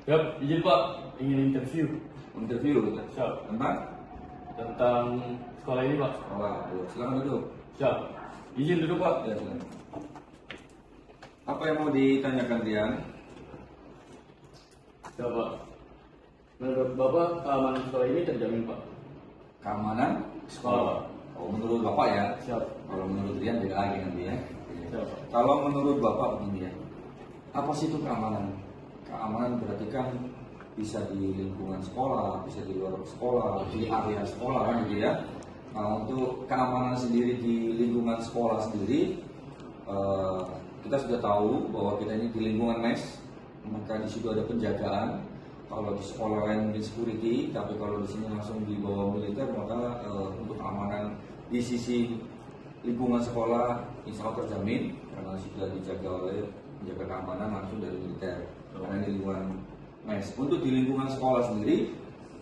Siap, izin Pak, ingin interview. Interview Siap. tentang Sekolah ini Pak. sekolah. Silakan duduk. Siap. Izin duduk Pak. Ya, silakan. Apa yang mau ditanyakan Rian? Siap Pak. Menurut Bapak keamanan sekolah ini terjamin Pak? Keamanan Sekolah Pak. Oh, menurut Bapak ya. Siap. Kalau menurut Rian beda lagi nanti ya. Siap Pak. Kalau menurut Bapak begini ya. Apa sih itu keamanan? Keamanan berarti kan bisa di lingkungan sekolah, bisa di luar sekolah, di area sekolah kan gitu ya. Nah, untuk keamanan sendiri di lingkungan sekolah sendiri, kita sudah tahu bahwa kita ini di lingkungan mes, maka di situ ada penjagaan. Kalau di sekolah lain mungkin security, tapi kalau di sini langsung di bawah militer, maka untuk keamanan di sisi lingkungan sekolah insya Allah terjamin karena sudah dijaga oleh menjaga keamanan langsung dari militer. Karena di lingkungan mes. Untuk di lingkungan sekolah sendiri,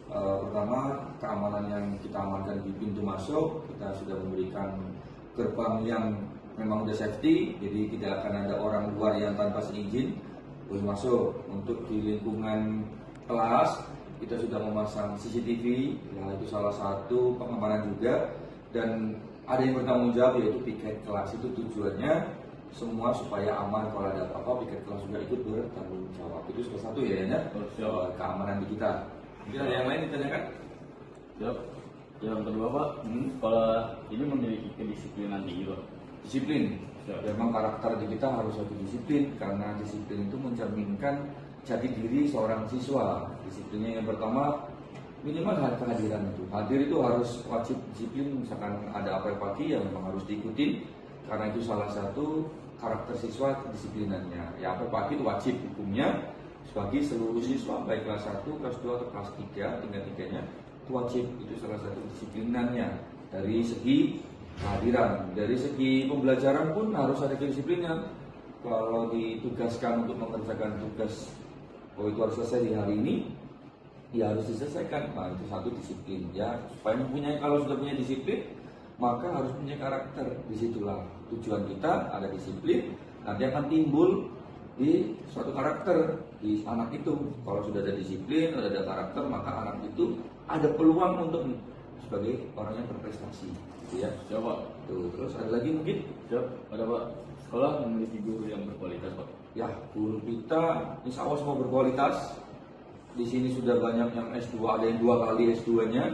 pertama keamanan yang kita amankan di pintu masuk, kita sudah memberikan gerbang yang memang sudah safety, jadi tidak akan ada orang luar yang tanpa seizin boleh masuk. Untuk di lingkungan kelas, kita sudah memasang CCTV, ya itu salah satu pengamanan juga, dan ada yang bertanggung jawab yaitu piket kelas. Itu tujuannya semua supaya aman, kalau ada apa-apa piket kelas juga ikut bertanggung jawab. Itu salah satu ya keamanan di kita. Mungkin ada yang lain ditanyakan? Siap. Yang kedua Pak, sekolah ini memiliki kedisiplinan tinggi Pak. Disiplin. Siap. Memang karakter di kita harus satu disiplin, karena disiplin itu mencerminkan jati diri seorang siswa. Disiplinnya yang pertama minimal kehadiran itu. Hadir itu harus wajib disiplin, misalkan ada apel pagi yang memang harus diikuti, karena itu salah satu karakter siswa kedisiplinannya. Ya apel pagi itu wajib hukumnya bagi seluruh siswa baik kelas 1, kelas 2 atau kelas 3, tingkat-tiganya itu wajib. Itu salah satu disiplinannya. Dari segi kehadiran, dari segi pembelajaran pun harus ada kedisiplinan. Kalau ditugaskan untuk mengerjakan tugas, itu harus selesai di hari ini, ya harus diselesaikan. Nah itu satu disiplin ya. Supaya kalau sudah punya disiplin, maka harus punya karakter. Disitulah tujuan kita, ada disiplin, nanti akan timbul di suatu karakter di anak itu. Kalau sudah ada disiplin, sudah ada karakter, maka anak itu ada peluang untuk sebagai orang yang berprestasi, gitu ya. Siap Pak. Tuh, terus ada lagi mungkin? Siap. Ada Pak. Sekolah memiliki guru yang berkualitas Pak. Ya, guru kita insya Allah semua berkualitas. Di sini sudah banyak yang S2, ada yang 2 kali S2-nya.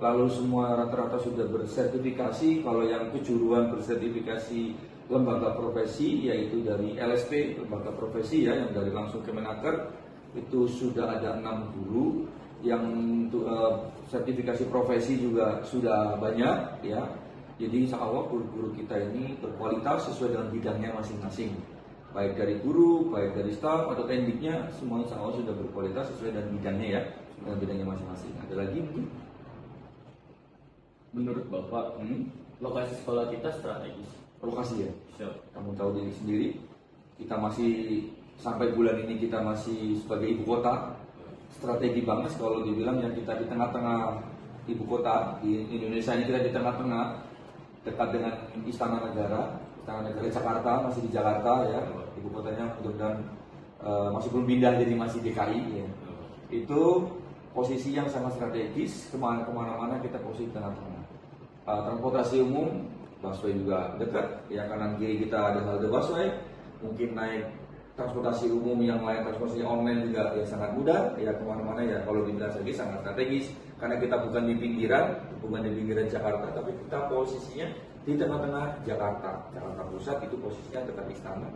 Lalu semua rata-rata sudah bersertifikasi. Kalau yang kejuruan bersertifikasi lembaga profesi, yaitu dari LSP, lembaga profesi ya, yang dari langsung Kemenaker, itu sudah ada 6 guru. Yang untuk sertifikasi profesi juga sudah banyak ya. Jadi insya Allah guru-guru kita ini berkualitas sesuai dengan bidangnya masing-masing. Baik dari guru, baik dari staf atau tendiknya, semua insya Allah sudah berkualitas sesuai dengan bidangnya ya, dengan bidangnya masing-masing. Ada lagi mungkin? Menurut Bapak, lokasi sekolah kita strategis. Lokasi ya? Siap. Kamu tahu diri sendiri, kita masih sampai bulan ini kita masih sebagai ibu kota. Strategi banget kalau dibilang yang kita di tengah-tengah ibu kota, di Indonesia ini kita di tengah-tengah, dekat dengan Istana Negara Jakarta, masih di Jakarta ya, ibu kotanya mudah-mudahan masih belum pindah jadi masih DKI ya. Itu posisi yang sangat strategis, kemana-mana kita posisi di tengah-tengah. Transportasi umum, busway juga dekat, ya kanan kiri kita ada halte busway, mungkin naik transportasi umum yang lain, transportasi online juga ya sangat mudah, ya kemana-mana ya. Kalau dibilang strategis, sangat strategis, karena kita bukan di pinggiran Jakarta, tapi kita posisinya di tengah-tengah Jakarta Pusat. Itu posisinya dekat Istana,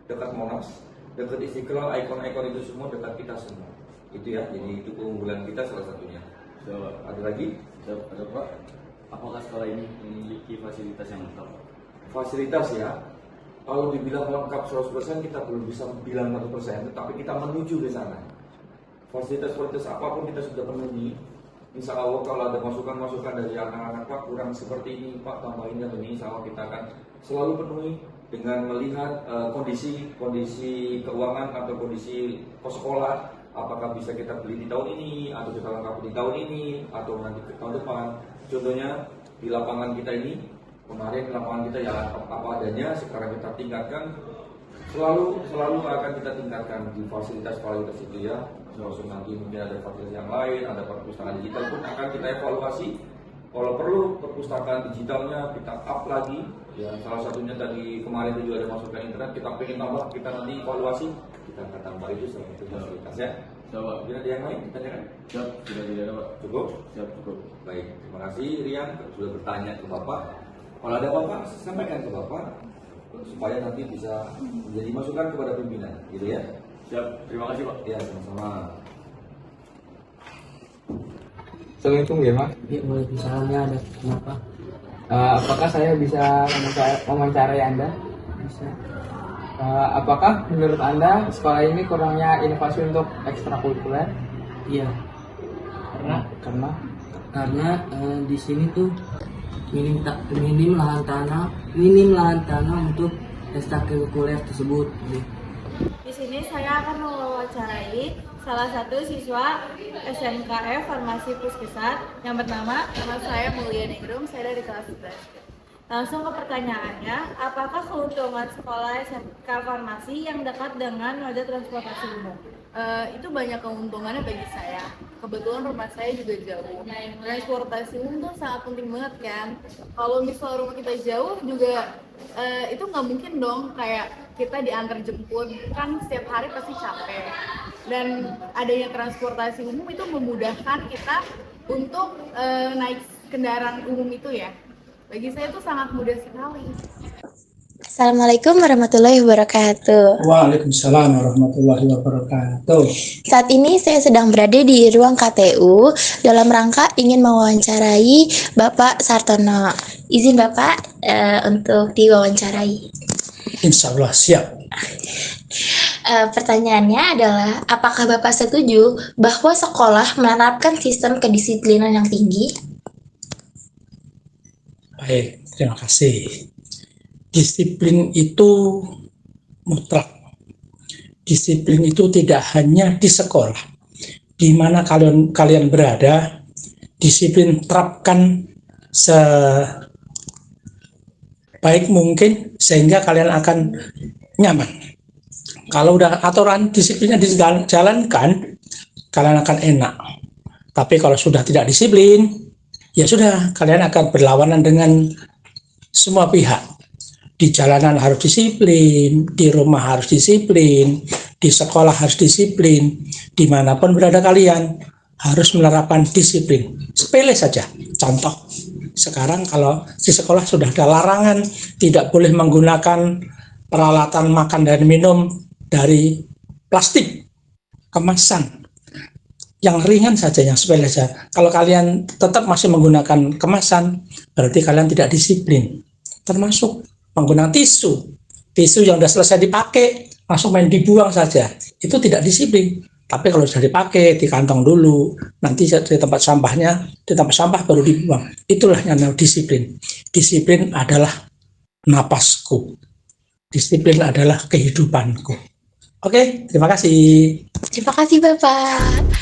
dekat Monas, dekat Istiqlal, ikon-ikon itu semua dekat kita semua. Itu ya, jadi itu keunggulan kita salah satunya. Siap. Ada lagi? Siap. Ada Pak. Apakah sekolah ini memiliki fasilitas yang lengkap? Fasilitas ya, kalau dibilang lengkap 100% kita belum bisa bilang 100%, tetapi kita menuju ke sana. Fasilitas apapun kita sudah penuhi. Insya Allah kalau ada masukan-masukan dari anak-anak Pak kurang seperti ini Pak, tambahin yang ini, insya Allah kita akan selalu penuhi dengan melihat kondisi keuangan atau kondisi sekolah. Apakah bisa kita beli di tahun ini, atau kita lengkapi di tahun ini, atau nanti ke tahun depan. Contohnya di lapangan kita ini, kemarin lapangan kita ya apa adanya, sekarang kita tingkatkan selalu akan kita tingkatkan di fasilitas sekolah tersebut ya. Termasuk nanti mungkin ada fasilitas yang lain, ada perpustakaan digital pun akan kita evaluasi. Kalau perlu perpustakaan digitalnya kita up lagi. Ya, salah satunya tadi kemarin juga ada masukan internet, kita pengen tambah, kita nanti evaluasi, kita akan tambah itu salah satu fasilitas ya. Coba. Tidak ada yang lain ditanyakan? Siap, sudah tidak ada Pak. Cukup? Siap, cukup. Baik, terima kasih Rian sudah bertanya ke Bapak. Kalau ada Bapak, sampaikan ke Bapak supaya nanti bisa menjadi masukan kepada pimpinan, gitu ya. Siap, terima kasih Pak. Ya, sama-sama. Assalamualaikum ya Pak. Ya, Waalaikumsalam. Ya, ada kenapa? Apakah saya bisa mewawancarai Anda? Bisa. Apakah menurut Anda sekolah ini kurangnya inovasi untuk ekstrakurikuler? Iya. Karena Karena di sini tuh minim lahan tanah untuk ekstrakurikuler tersebut. Di sini saya akan mewawancarai salah satu siswa SMKF Farmasi Puskesat yang bernama saya Mulia Ningrum, saya dari kelas 11. Langsung ke pertanyaannya, apakah keuntungan sekolah SMK Farmasi yang dekat dengan moda transportasi umum? Itu banyak keuntungannya bagi saya. Kebetulan rumah saya juga jauh. Transportasi umum tuh sangat penting banget kan. Kalau misal rumah kita jauh juga itu nggak mungkin dong kayak kita diantar jemput, kan setiap hari pasti capek. Dan adanya transportasi umum itu memudahkan kita untuk naik kendaraan umum itu ya. Bagi saya itu sangat mudah sekali. Assalamualaikum warahmatullahi wabarakatuh. Waalaikumsalam warahmatullahi wabarakatuh. Saat ini saya sedang berada di ruang KTU dalam rangka ingin mewawancarai Bapak Sartono. Izin Bapak untuk diwawancarai. Insya Allah siap. Pertanyaannya adalah, apakah Bapak setuju bahwa sekolah menerapkan sistem kedisiplinan yang tinggi? Baik, terima kasih. Disiplin itu mutlak. Disiplin itu tidak hanya di sekolah. Di mana kalian berada, disiplin terapkan sebaik mungkin sehingga kalian akan nyaman. Kalau udah aturan disiplinnya dijalankan, kalian akan enak. Tapi kalau sudah tidak disiplin, ya sudah, kalian akan berlawanan dengan semua pihak. Di jalanan harus disiplin, di rumah harus disiplin, di sekolah harus disiplin, dimanapun berada kalian harus menerapkan disiplin. Sepele saja, contoh. Sekarang kalau di sekolah sudah ada larangan, tidak boleh menggunakan peralatan makan dan minum dari plastik, kemasan. Yang ringan saja, yang sepele saja. Kalau kalian tetap masih menggunakan kemasan, berarti kalian tidak disiplin. Termasuk menggunakan tisu yang sudah selesai dipakai langsung main dibuang saja, itu tidak disiplin. Tapi kalau sudah dipakai di kantong dulu, nanti di tempat sampah baru dibuang. Itulah yang namanya disiplin. Disiplin adalah napasku, disiplin adalah kehidupanku. Oke, terima kasih. Terima kasih Bapak.